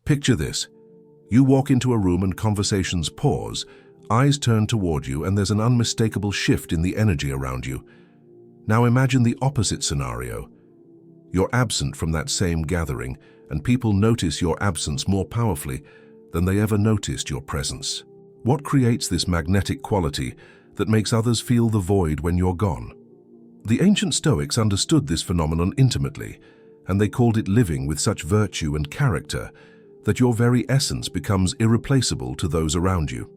Picture this. You walk into a room and conversations pause, eyes turn toward you, and there's an unmistakable shift in the energy around you. Now imagine the opposite scenario. You're absent from that same gathering, and people notice your absence more powerfully than they ever noticed your presence. What creates this magnetic quality that makes others feel the void when you're gone? The ancient Stoics understood this phenomenon intimately, and they called it living with such virtue and character that your very essence becomes irreplaceable to those around you.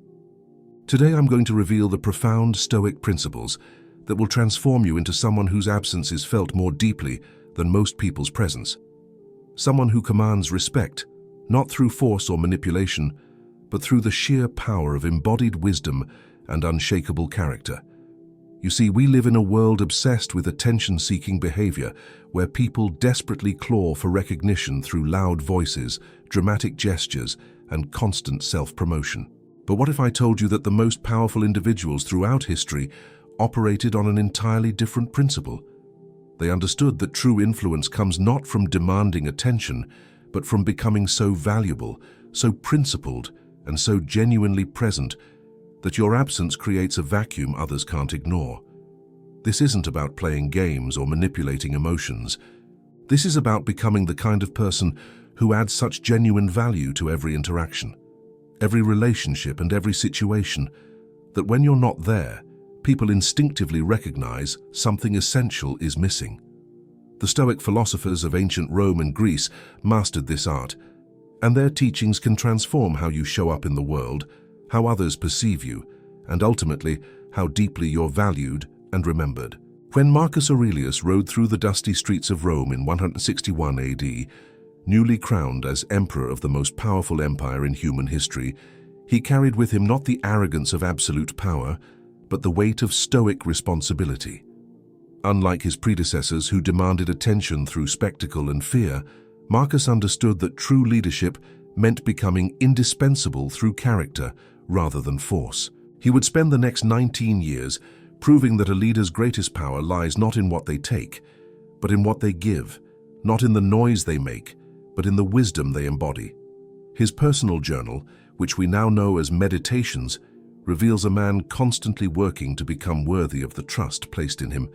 Today I'm going to reveal the profound Stoic principles that will transform you into someone whose absence is felt more deeply than most people's presence. Someone who commands respect, not through force or manipulation, but through the sheer power of embodied wisdom and unshakable character. You see, we live in a world obsessed with attention-seeking behavior, where people desperately claw for recognition through loud voices, dramatic gestures, and constant self-promotion. But what if I told you that the most powerful individuals throughout history operated on an entirely different principle? They understood that true influence comes not from demanding attention, but from becoming so valuable, so principled, and so genuinely present that your absence creates a vacuum others can't ignore. This isn't about playing games or manipulating emotions. This is about becoming the kind of person who adds such genuine value to every interaction, every relationship, and every situation, that when you're not there, people instinctively recognize something essential is missing. The Stoic philosophers of ancient Rome and Greece mastered this art, and their teachings can transform how you show up in the world, how others perceive you, and ultimately, how deeply you're valued and remembered. When Marcus Aurelius rode through the dusty streets of Rome in 161 AD, newly crowned as emperor of the most powerful empire in human history, he carried with him not the arrogance of absolute power, but the weight of Stoic responsibility. Unlike his predecessors who demanded attention through spectacle and fear, Marcus understood that true leadership meant becoming indispensable through character rather than force. He would spend the next 19 years proving that a leader's greatest power lies not in what they take, but in what they give, not in the noise they make, but in the wisdom they embody. His personal journal, which we now know as Meditations, reveals a man constantly working to become worthy of the trust placed in him,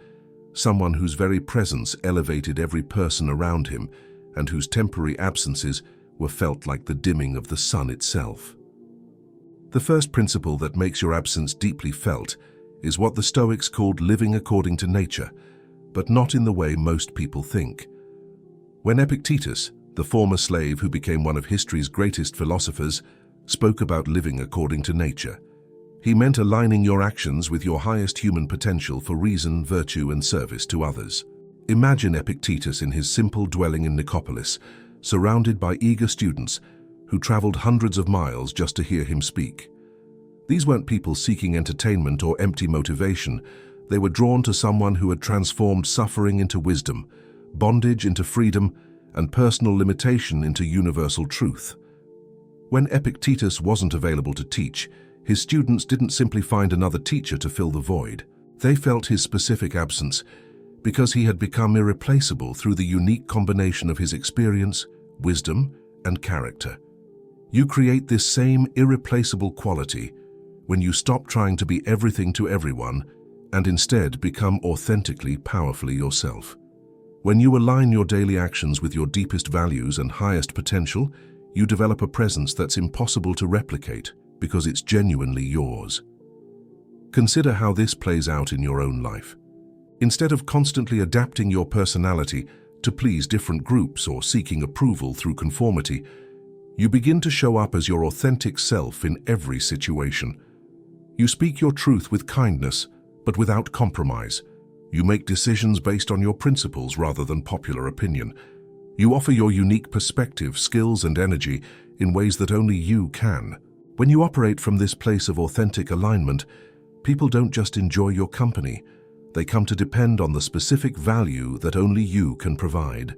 someone whose very presence elevated every person around him and whose temporary absences were felt like the dimming of the sun itself. The first principle that makes your absence deeply felt is what the Stoics called living according to nature, but not in the way most people think. When Epictetus, the former slave who became one of history's greatest philosophers, spoke about living according to nature, he meant aligning your actions with your highest human potential for reason, virtue, and service to others. Imagine Epictetus in his simple dwelling in Nicopolis, surrounded by eager students who traveled hundreds of miles just to hear him speak. These weren't people seeking entertainment or empty motivation. They were drawn to someone who had transformed suffering into wisdom, bondage into freedom, and personal limitation into universal truth. When Epictetus wasn't available to teach, his students didn't simply find another teacher to fill the void. They felt his specific absence because he had become irreplaceable through the unique combination of his experience, wisdom, and character. You create this same irreplaceable quality when you stop trying to be everything to everyone and instead become authentically, powerfully yourself. When you align your daily actions with your deepest values and highest potential, you develop a presence that's impossible to replicate because it's genuinely yours. Consider how this plays out in your own life. Instead of constantly adapting your personality to please different groups or seeking approval through conformity, you begin to show up as your authentic self in every situation. You speak your truth with kindness, but without compromise. You make decisions based on your principles rather than popular opinion. You offer your unique perspective, skills, and energy in ways that only you can. When you operate from this place of authentic alignment, people don't just enjoy your company. They come to depend on the specific value that only you can provide.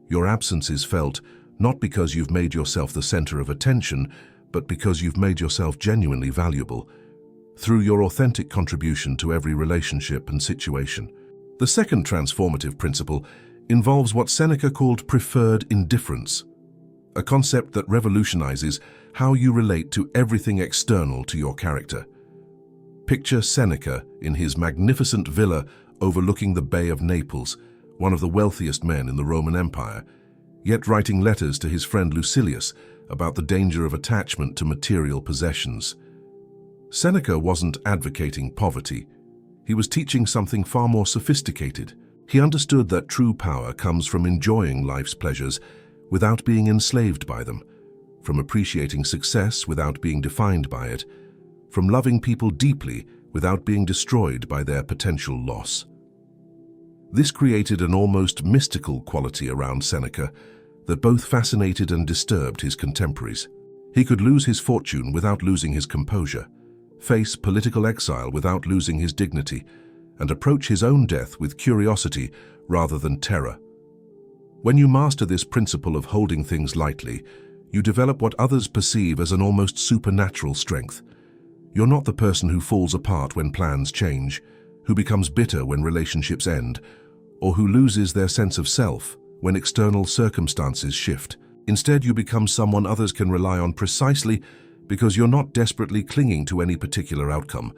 Your absence is felt not because you've made yourself the center of attention, but because you've made yourself genuinely valuable through your authentic contribution to every relationship and situation. The second transformative principle involves what Seneca called preferred indifference. a concept that revolutionizes how you relate to everything external to your character. Picture Seneca in his magnificent villa overlooking the Bay of Naples, one of the wealthiest men in the Roman Empire, yet writing letters to his friend Lucilius about the danger of attachment to material possessions. Seneca wasn't advocating poverty. He was teaching something far more sophisticated. He understood that true power comes from enjoying life's pleasures without being enslaved by them, from appreciating success without being defined by it, from loving people deeply without being destroyed by their potential loss. This created an almost mystical quality around Seneca that both fascinated and disturbed his contemporaries. He could lose his fortune without losing his composure, face political exile without losing his dignity, and approach his own death with curiosity rather than terror. When you master this principle of holding things lightly, you develop what others perceive as an almost supernatural strength. You're not the person who falls apart when plans change, who becomes bitter when relationships end, or who loses their sense of self when external circumstances shift. Instead, you become someone others can rely on precisely because you're not desperately clinging to any particular outcome.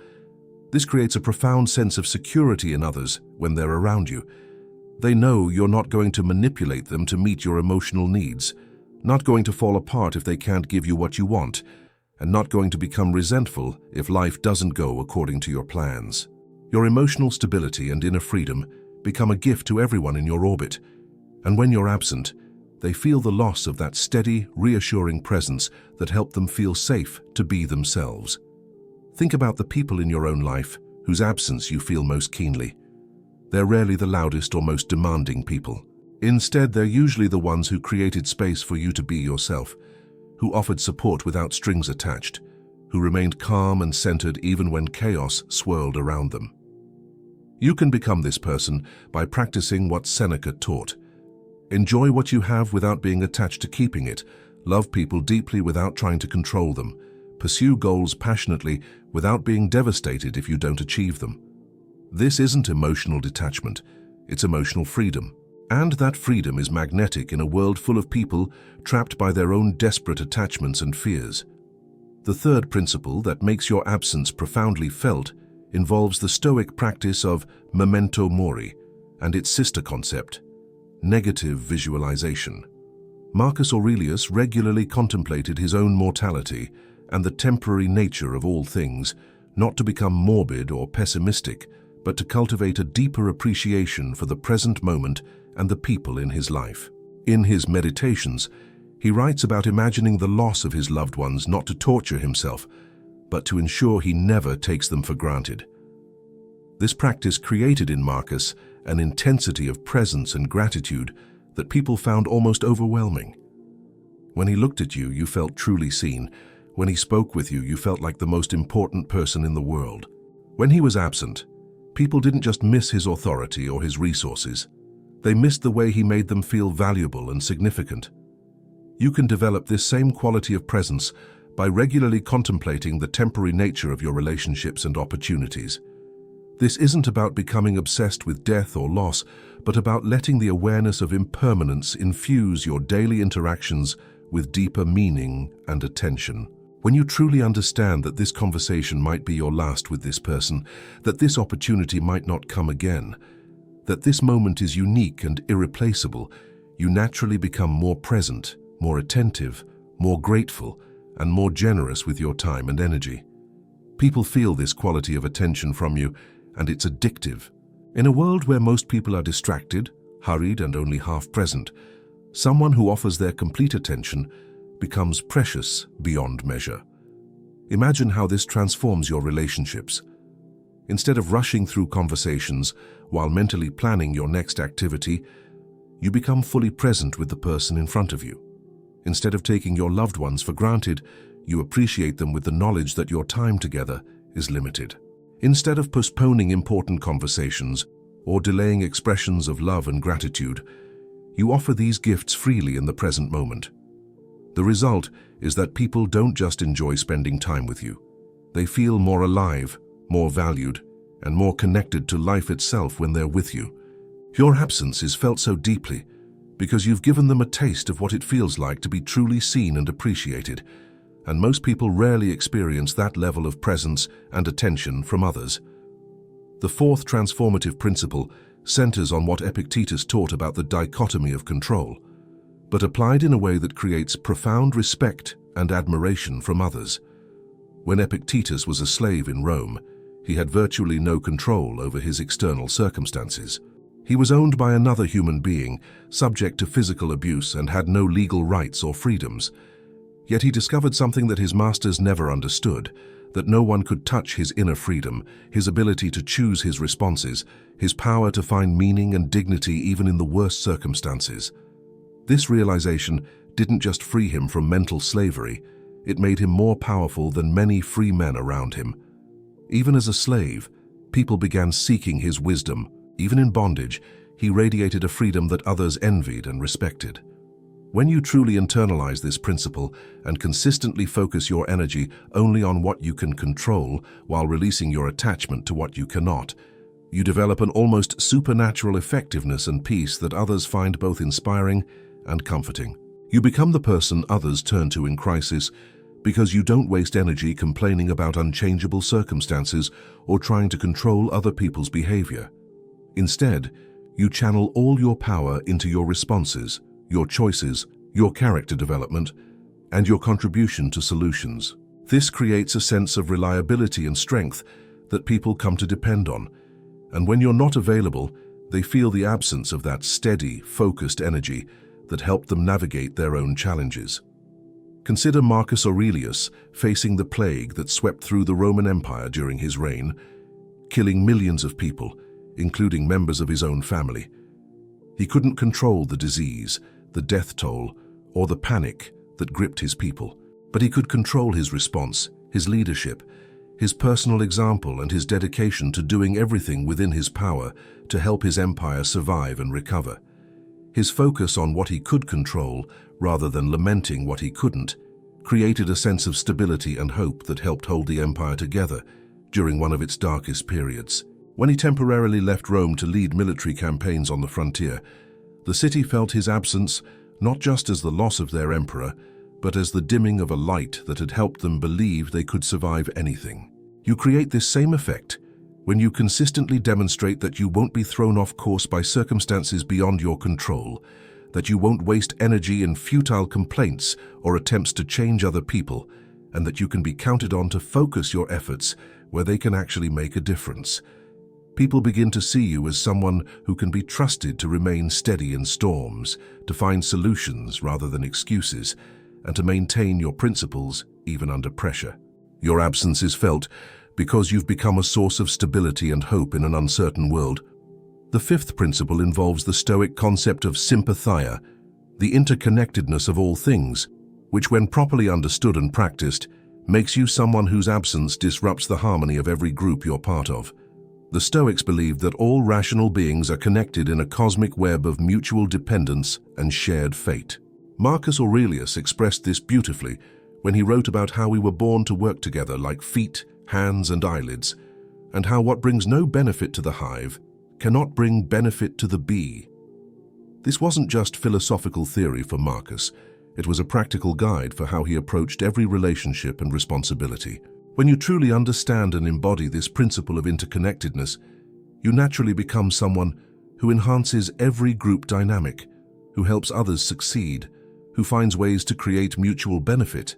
This creates a profound sense of security in others when they're around you. They know you're not going to manipulate them to meet your emotional needs, not going to fall apart if they can't give you what you want, and not going to become resentful if life doesn't go according to your plans. Your emotional stability and inner freedom become a gift to everyone in your orbit, and when you're absent, they feel the loss of that steady, reassuring presence that helped them feel safe to be themselves. Think about the people in your own life whose absence you feel most keenly. They're rarely the loudest or most demanding people. Instead, they're usually the ones who created space for you to be yourself, who offered support without strings attached, who remained calm and centered even when chaos swirled around them. You can become this person by practicing what Seneca taught. Enjoy what you have without being attached to keeping it. Love people deeply without trying to control them. Pursue goals passionately without being devastated if you don't achieve them. This isn't emotional detachment, it's emotional freedom. And that freedom is magnetic in a world full of people trapped by their own desperate attachments and fears. The third principle that makes your absence profoundly felt involves the Stoic practice of memento mori and its sister concept, negative visualization. Marcus Aurelius regularly contemplated his own mortality and the temporary nature of all things, not to become morbid or pessimistic, but to cultivate a deeper appreciation for the present moment and the people in his life. In his meditations, he writes about imagining the loss of his loved ones not to torture himself, but to ensure he never takes them for granted. This practice created in Marcus an intensity of presence and gratitude that people found almost overwhelming. When he looked at you, you felt truly seen. When he spoke with you, you felt like the most important person in the world. When he was absent, people didn't just miss his authority or his resources. They missed the way he made them feel valuable and significant. You can develop this same quality of presence by regularly contemplating the temporary nature of your relationships and opportunities. This isn't about becoming obsessed with death or loss, but about letting the awareness of impermanence infuse your daily interactions with deeper meaning and attention. When you truly understand that this conversation might be your last with this person, that this opportunity might not come again, that this moment is unique and irreplaceable, you naturally become more present, more attentive, more grateful, and more generous with your time and energy. People feel this quality of attention from you, and it's addictive. In a world where most people are distracted, hurried, and only half present, someone who offers their complete attention becomes precious beyond measure. Imagine how this transforms your relationships. Instead of rushing through conversations while mentally planning your next activity, you become fully present with the person in front of you. Instead of taking your loved ones for granted, you appreciate them with the knowledge that your time together is limited. Instead of postponing important conversations or delaying expressions of love and gratitude, you offer these gifts freely in the present moment. The result is that people don't just enjoy spending time with you. They feel more alive, more valued, and more connected to life itself when they're with you. Your absence is felt so deeply because you've given them a taste of what it feels like to be truly seen and appreciated, and most people rarely experience that level of presence and attention from others. The fourth transformative principle centers on what Epictetus taught about the dichotomy of control, but applied in a way that creates profound respect and admiration from others. When Epictetus was a slave in Rome, he had virtually no control over his external circumstances. He was owned by another human being, subject to physical abuse, and had no legal rights or freedoms. Yet he discovered something that his masters never understood, that no one could touch his inner freedom, his ability to choose his responses, his power to find meaning and dignity even in the worst circumstances. This realization didn't just free him from mental slavery, it made him more powerful than many free men around him. Even as a slave, people began seeking his wisdom. Even in bondage, he radiated a freedom that others envied and respected. When you truly internalize this principle and consistently focus your energy only on what you can control while releasing your attachment to what you cannot, you develop an almost supernatural effectiveness and peace that others find both inspiring and comforting. You become the person others turn to in crisis because you don't waste energy complaining about unchangeable circumstances or trying to control other people's behavior. Instead, you channel all your power into your responses, your choices, your character development, and your contribution to solutions. This creates a sense of reliability and strength that people come to depend on, and when you're not available, they feel the absence of that steady, focused energy that helped them navigate their own challenges. Consider Marcus Aurelius facing the plague that swept through the Roman Empire during his reign, killing millions of people, including members of his own family. He couldn't control the disease, the death toll, or the panic that gripped his people, but he could control his response, his leadership, his personal example, and his dedication to doing everything within his power to help his empire survive and recover. His focus on what he could control, rather than lamenting what he couldn't, created a sense of stability and hope that helped hold the empire together during one of its darkest periods. When he temporarily left Rome to lead military campaigns on the frontier, the city felt his absence not just as the loss of their emperor, but as the dimming of a light that had helped them believe they could survive anything. You create this same effect when you consistently demonstrate that you won't be thrown off course by circumstances beyond your control, that you won't waste energy in futile complaints or attempts to change other people, and that you can be counted on to focus your efforts where they can actually make a difference. People begin to see you as someone who can be trusted to remain steady in storms, to find solutions rather than excuses, and to maintain your principles even under pressure. Your absence is felt because you've become a source of stability and hope in an uncertain world. The fifth principle involves the Stoic concept of sympathia, the interconnectedness of all things, which when properly understood and practiced, makes you someone whose absence disrupts the harmony of every group you're part of. The Stoics believed that all rational beings are connected in a cosmic web of mutual dependence and shared fate. Marcus Aurelius expressed this beautifully when he wrote about how we were born to work together like feet, hands, and eyelids, and how what brings no benefit to the hive cannot bring benefit to the bee. This wasn't just philosophical theory for Marcus, it was a practical guide for how he approached every relationship and responsibility. When you truly understand and embody this principle of interconnectedness, you naturally become someone who enhances every group dynamic, who helps others succeed, who finds ways to create mutual benefit,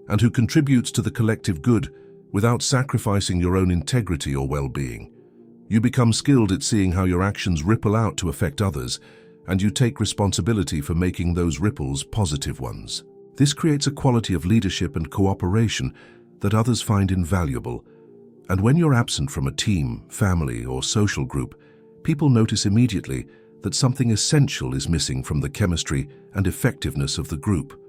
and who contributes to the collective good without sacrificing your own integrity or well-being. You become skilled at seeing how your actions ripple out to affect others, and you take responsibility for making those ripples positive ones. This creates a quality of leadership and cooperation that others find invaluable. And when you're absent from a team, family, or social group, people notice immediately that something essential is missing from the chemistry and effectiveness of the group.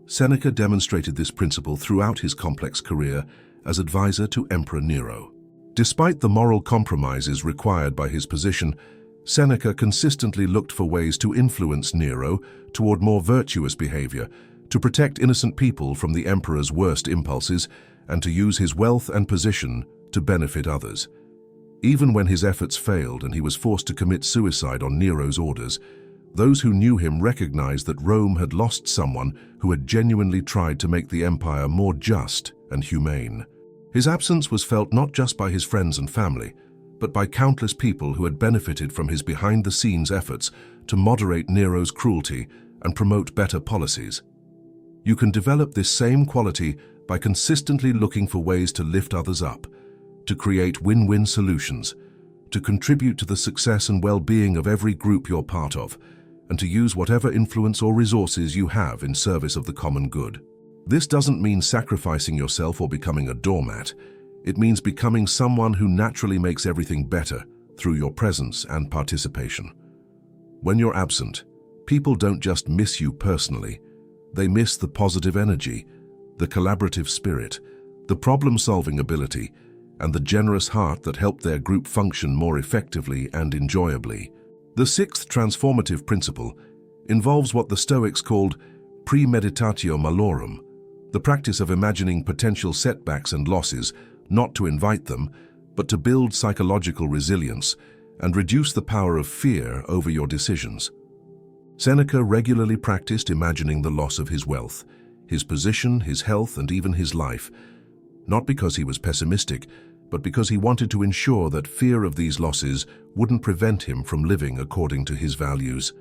Seneca demonstrated this principle throughout his complex career as advisor to Emperor Nero. Despite the moral compromises required by his position, Seneca consistently looked for ways to influence Nero toward more virtuous behavior, to protect innocent people from the emperor's worst impulses, and to use his wealth and position to benefit others. Even when his efforts failed and he was forced to commit suicide on Nero's orders, Those who knew him recognized that Rome had lost someone who had genuinely tried to make the empire more just and humane. His absence was felt not just by his friends and family, but by countless people who had benefited from his behind-the-scenes efforts to moderate Nero's cruelty and promote better policies. You can develop this same quality by consistently looking for ways to lift others up, to create win-win solutions, to contribute to the success and well-being of every group you're part of, and to use whatever influence or resources you have in service of the common good. This doesn't mean sacrificing yourself or becoming a doormat. It means becoming someone who naturally makes everything better through your presence and participation. When you're absent, people don't just miss you personally. They miss the positive energy, the collaborative spirit, the problem-solving ability, and the generous heart that helped their group function more effectively and enjoyably. The sixth transformative principle involves what the Stoics called premeditatio malorum, the practice of imagining potential setbacks and losses, not to invite them, but to build psychological resilience and reduce the power of fear over your decisions. Seneca regularly practiced imagining the loss of his wealth, his position, his health, and even his life, not because he was pessimistic, but because he wanted to ensure that fear of these losses wouldn't prevent him from living according to his values.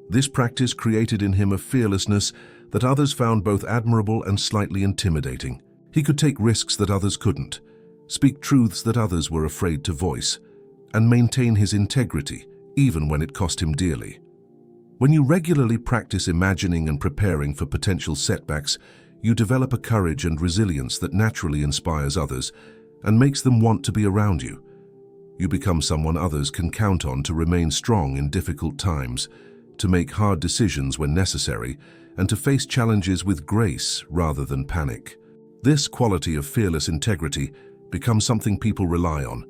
This practice created in him a fearlessness that others found both admirable and slightly intimidating. He could take risks that others couldn't, speak truths that others were afraid to voice, and maintain his integrity, even when it cost him dearly. When you regularly practice imagining and preparing for potential setbacks, you develop a courage and resilience that naturally inspires others and makes them want to be around you. You become someone others can count on to remain strong in difficult times, to make hard decisions when necessary, and to face challenges with grace rather than panic. This quality of fearless integrity becomes something people rely on,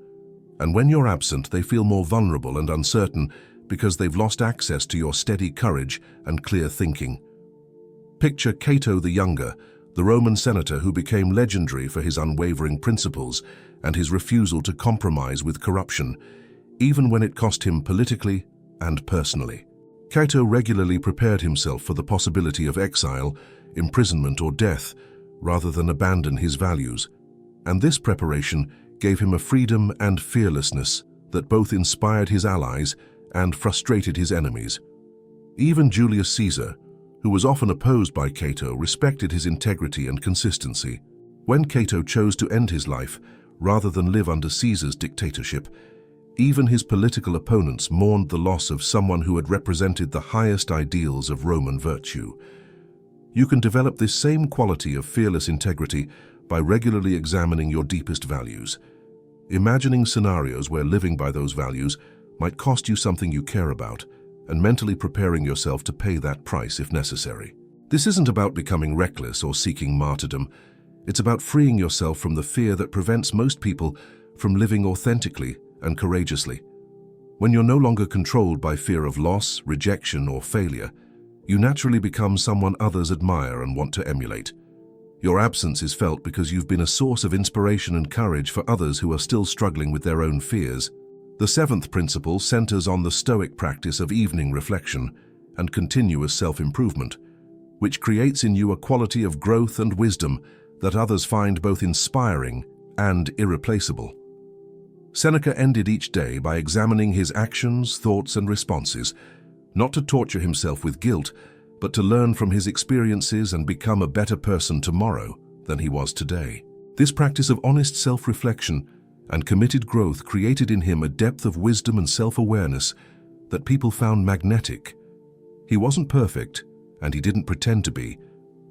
and when you're absent, they feel more vulnerable and uncertain because they've lost access to your steady courage and clear thinking. Picture Cato the Younger, the Roman senator who became legendary for his unwavering principles and his refusal to compromise with corruption, even when it cost him politically and personally. Cato regularly prepared himself for the possibility of exile, imprisonment, or death, rather than abandon his values, and this preparation gave him a freedom and fearlessness that both inspired his allies and frustrated his enemies. Even Julius Caesar, who was often opposed by Cato, respected his integrity and consistency. When Cato chose to end his life, rather than live under Caesar's dictatorship, even his political opponents mourned the loss of someone who had represented the highest ideals of Roman virtue. You can develop this same quality of fearless integrity by regularly examining your deepest values, imagining scenarios where living by those values might cost you something you care about, and mentally preparing yourself to pay that price if necessary. This isn't about becoming reckless or seeking martyrdom. It's about freeing yourself from the fear that prevents most people from living authentically and courageously. When you're no longer controlled by fear of loss, rejection, or failure, you naturally become someone others admire and want to emulate. Your absence is felt because you've been a source of inspiration and courage for others who are still struggling with their own fears. The seventh principle centers on the Stoic practice of evening reflection and continuous self-improvement, which creates in you a quality of growth and wisdom that others find both inspiring and irreplaceable. Seneca ended each day by examining his actions, thoughts, and responses, not to torture himself with guilt, but to learn from his experiences and become a better person tomorrow than he was today. This practice of honest self-reflection and committed growth created in him a depth of wisdom and self-awareness that people found magnetic. He wasn't perfect, and he didn't pretend to be,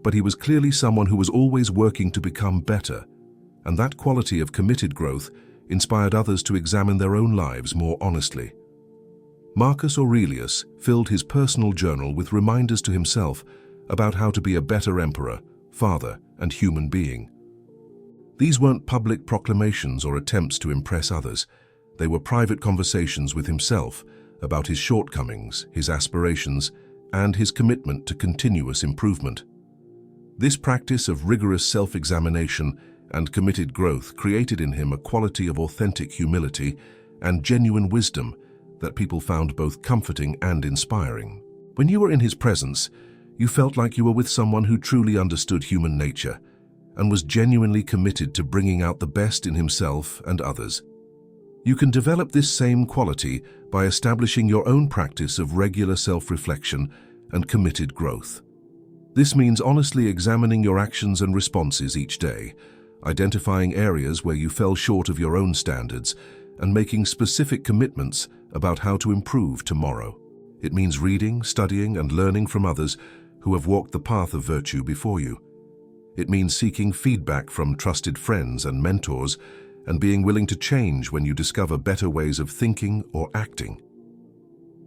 but he was clearly someone who was always working to become better, and that quality of committed growth inspired others to examine their own lives more honestly. Marcus Aurelius filled his personal journal with reminders to himself about how to be a better emperor, father, and human being. These weren't public proclamations or attempts to impress others. They were private conversations with himself about his shortcomings, his aspirations, and his commitment to continuous improvement. This practice of rigorous self-examination and committed growth created in him a quality of authentic humility and genuine wisdom that people found both comforting and inspiring. When you were in his presence, you felt like you were with someone who truly understood human nature and was genuinely committed to bringing out the best in himself and others. You can develop this same quality by establishing your own practice of regular self-reflection and committed growth. This means honestly examining your actions and responses each day, identifying areas where you fell short of your own standards, and making specific commitments about how to improve tomorrow. It means reading, studying, and learning from others who have walked the path of virtue before you. It means seeking feedback from trusted friends and mentors and being willing to change when you discover better ways of thinking or acting.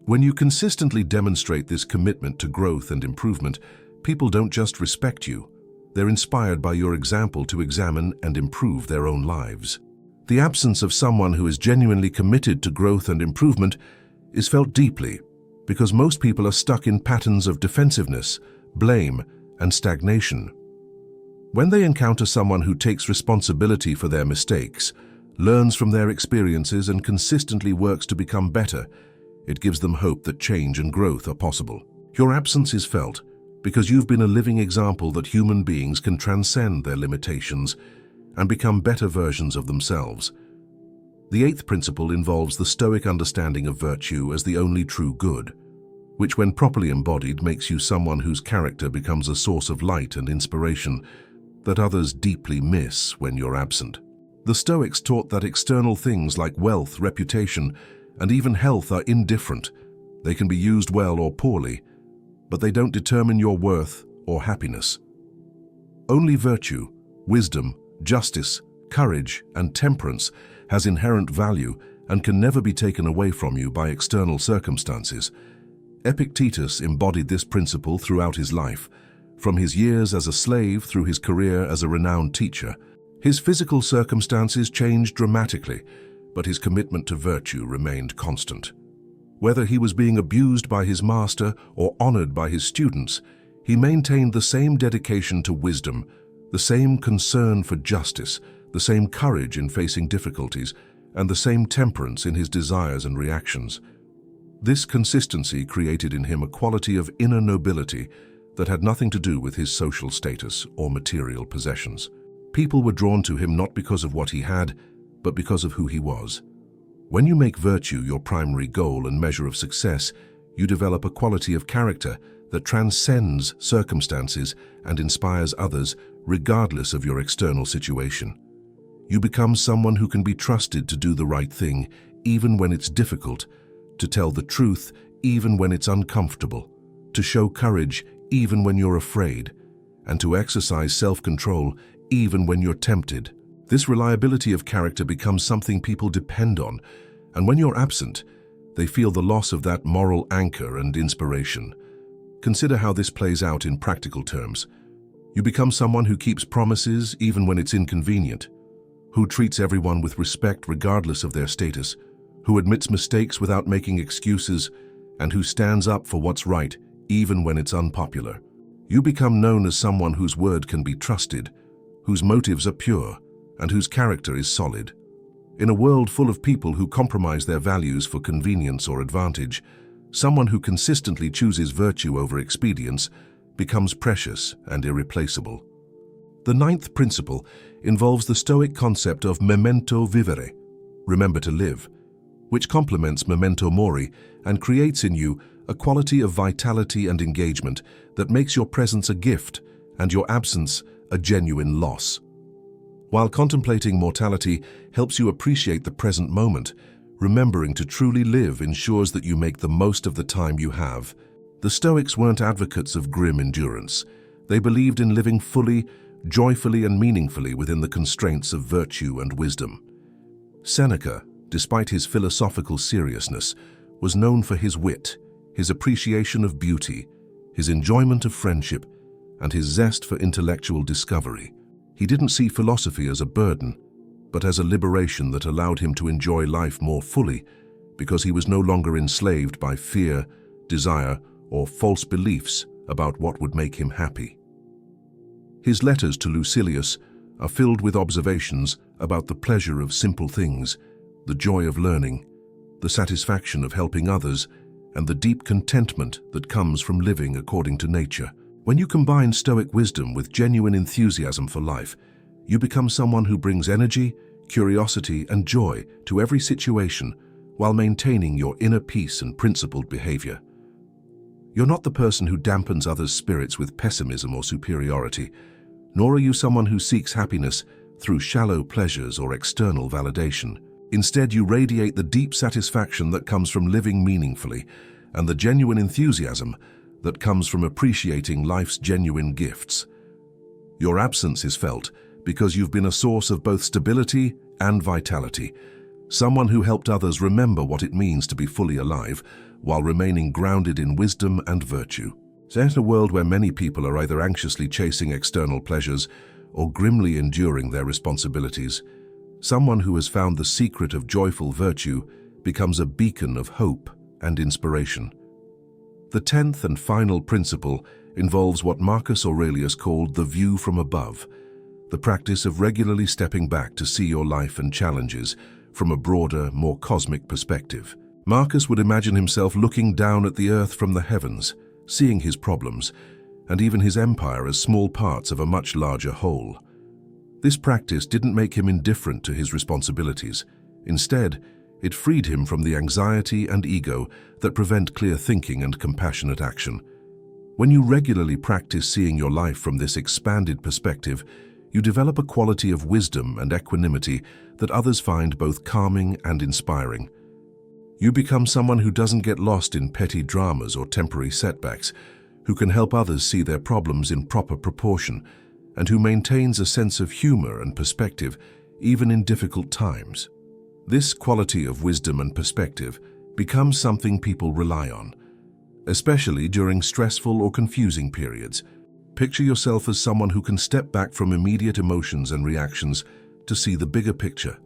When you consistently demonstrate this commitment to growth and improvement, people don't just respect you, they're inspired by your example to examine and improve their own lives. The absence of someone who is genuinely committed to growth and improvement is felt deeply because most people are stuck in patterns of defensiveness, blame, and stagnation. When they encounter someone who takes responsibility for their mistakes, learns from their experiences, and consistently works to become better, it gives them hope that change and growth are possible. Your absence is felt because you've been a living example that human beings can transcend their limitations and become better versions of themselves. The eighth principle involves the Stoic understanding of virtue as the only true good, which when properly embodied makes you someone whose character becomes a source of light and inspiration that others deeply miss when you're absent. The Stoics taught that external things like wealth, reputation, and even health are indifferent. They can be used well or poorly, but they don't determine your worth or happiness. Only virtue, wisdom, justice, courage, and temperance has inherent value and can never be taken away from you by external circumstances. Epictetus embodied this principle throughout his life, from his years as a slave through his career as a renowned teacher. His physical circumstances changed dramatically, but his commitment to virtue remained constant. Whether he was being abused by his master or honored by his students, he maintained the same dedication to wisdom, the same concern for justice, the same courage in facing difficulties, and the same temperance in his desires and reactions. This consistency created in him a quality of inner nobility that had nothing to do with his social status or material possessions. People were drawn to him not because of what he had, but because of who he was. When you make virtue your primary goal and measure of success, you develop a quality of character that transcends circumstances and inspires others regardless of your external situation. You become someone who can be trusted to do the right thing even when it's difficult, to tell the truth even when it's uncomfortable, to show courage even when you're afraid, and to exercise self-control even when you're tempted. This reliability of character becomes something people depend on, and when you're absent, they feel the loss of that moral anchor and inspiration. Consider how this plays out in practical terms. You become someone who keeps promises even when it's inconvenient, who treats everyone with respect regardless of their status, who admits mistakes without making excuses, and who stands up for what's right even when it's unpopular. You become known as someone whose word can be trusted, whose motives are pure, and whose character is solid. In a world full of people who compromise their values for convenience or advantage, someone who consistently chooses virtue over expedience becomes precious and irreplaceable. The ninth principle involves the Stoic concept of memento vivere, remember to live, which complements memento mori and creates in you a quality of vitality and engagement that makes your presence a gift and your absence a genuine loss. While contemplating mortality helps you appreciate the present moment, remembering to truly live ensures that you make the most of the time you have. The Stoics weren't advocates of grim endurance. They believed in living fully, joyfully, and meaningfully within the constraints of virtue and wisdom. Seneca, despite his philosophical seriousness, was known for his wit, his appreciation of beauty, his enjoyment of friendship, and his zest for intellectual discovery. He didn't see philosophy as a burden, but as a liberation that allowed him to enjoy life more fully because he was no longer enslaved by fear, desire, or false beliefs about what would make him happy. His letters to Lucilius are filled with observations about the pleasure of simple things, the joy of learning, the satisfaction of helping others, and the deep contentment that comes from living according to nature. When you combine Stoic wisdom with genuine enthusiasm for life, you become someone who brings energy, curiosity, and joy to every situation while maintaining your inner peace and principled behavior. You're not the person who dampens others' spirits with pessimism or superiority, nor are you someone who seeks happiness through shallow pleasures or external validation. Instead, you radiate the deep satisfaction that comes from living meaningfully and the genuine enthusiasm that comes from appreciating life's genuine gifts. Your absence is felt because you've been a source of both stability and vitality, someone who helped others remember what it means to be fully alive while remaining grounded in wisdom and virtue. So in a world where many people are either anxiously chasing external pleasures or grimly enduring their responsibilities, someone who has found the secret of joyful virtue becomes a beacon of hope and inspiration. The 10th and final principle involves what Marcus Aurelius called the view from above, the practice of regularly stepping back to see your life and challenges from a broader, more cosmic perspective. Marcus would imagine himself looking down at the earth from the heavens, seeing his problems, and even his empire as small parts of a much larger whole. This practice didn't make him indifferent to his responsibilities. Instead, it freed him from the anxiety and ego that prevent clear thinking and compassionate action. When you regularly practice seeing your life from this expanded perspective, you develop a quality of wisdom and equanimity that others find both calming and inspiring. You become someone who doesn't get lost in petty dramas or temporary setbacks, who can help others see their problems in proper proportion, and who maintains a sense of humor and perspective even in difficult times. This quality of wisdom and perspective becomes something people rely on, especially during stressful or confusing periods. Picture yourself as someone who can step back from immediate emotions and reactions to see the bigger picture,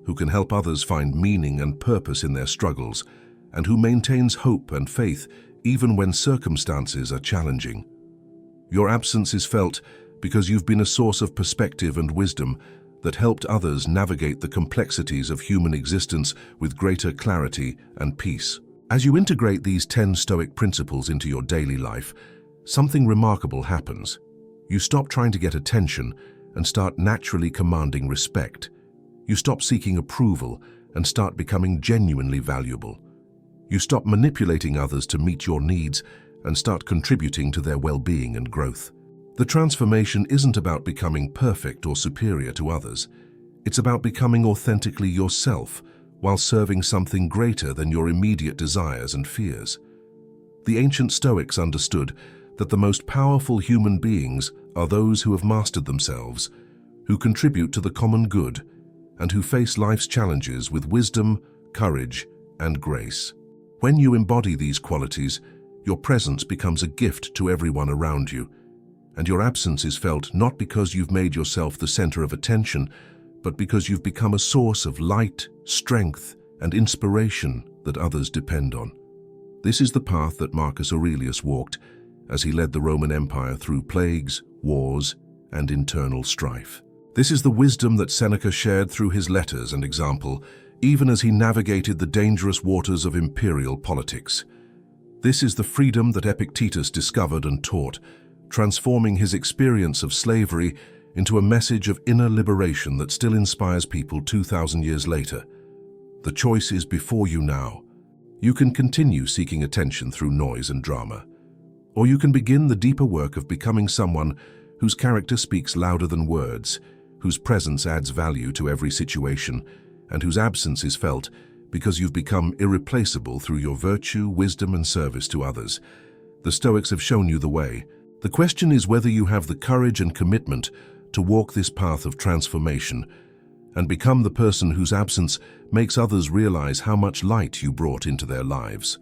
who can help others find meaning and purpose in their struggles, and who maintains hope and faith even when circumstances are challenging. Your absence is felt because you've been a source of perspective and wisdom that helped others navigate the complexities of human existence with greater clarity and peace. As you integrate these 10 Stoic principles into your daily life, something remarkable happens. You stop trying to get attention and start naturally commanding respect. You stop seeking approval and start becoming genuinely valuable. You stop manipulating others to meet your needs and start contributing to their well-being and growth. The transformation isn't about becoming perfect or superior to others. It's about becoming authentically yourself while serving something greater than your immediate desires and fears. The ancient Stoics understood that the most powerful human beings are those who have mastered themselves, who contribute to the common good, and who face life's challenges with wisdom, courage, and grace. When you embody these qualities, your presence becomes a gift to everyone around you, and your absence is felt not because you've made yourself the center of attention, but because you've become a source of light, strength, and inspiration that others depend on. This is the path that Marcus Aurelius walked as he led the Roman Empire through plagues, wars, and internal strife. This is the wisdom that Seneca shared through his letters and example, even as he navigated the dangerous waters of imperial politics. This is the freedom that Epictetus discovered and taught, transforming his experience of slavery into a message of inner liberation that still inspires people 2,000 years later. The choice is before you now. You can continue seeking attention through noise and drama, or you can begin the deeper work of becoming someone whose character speaks louder than words, whose presence adds value to every situation, and whose absence is felt because you've become irreplaceable through your virtue, wisdom, and service to others. The Stoics have shown you the way. The question is whether you have the courage and commitment to walk this path of transformation and become the person whose absence makes others realize how much light you brought into their lives.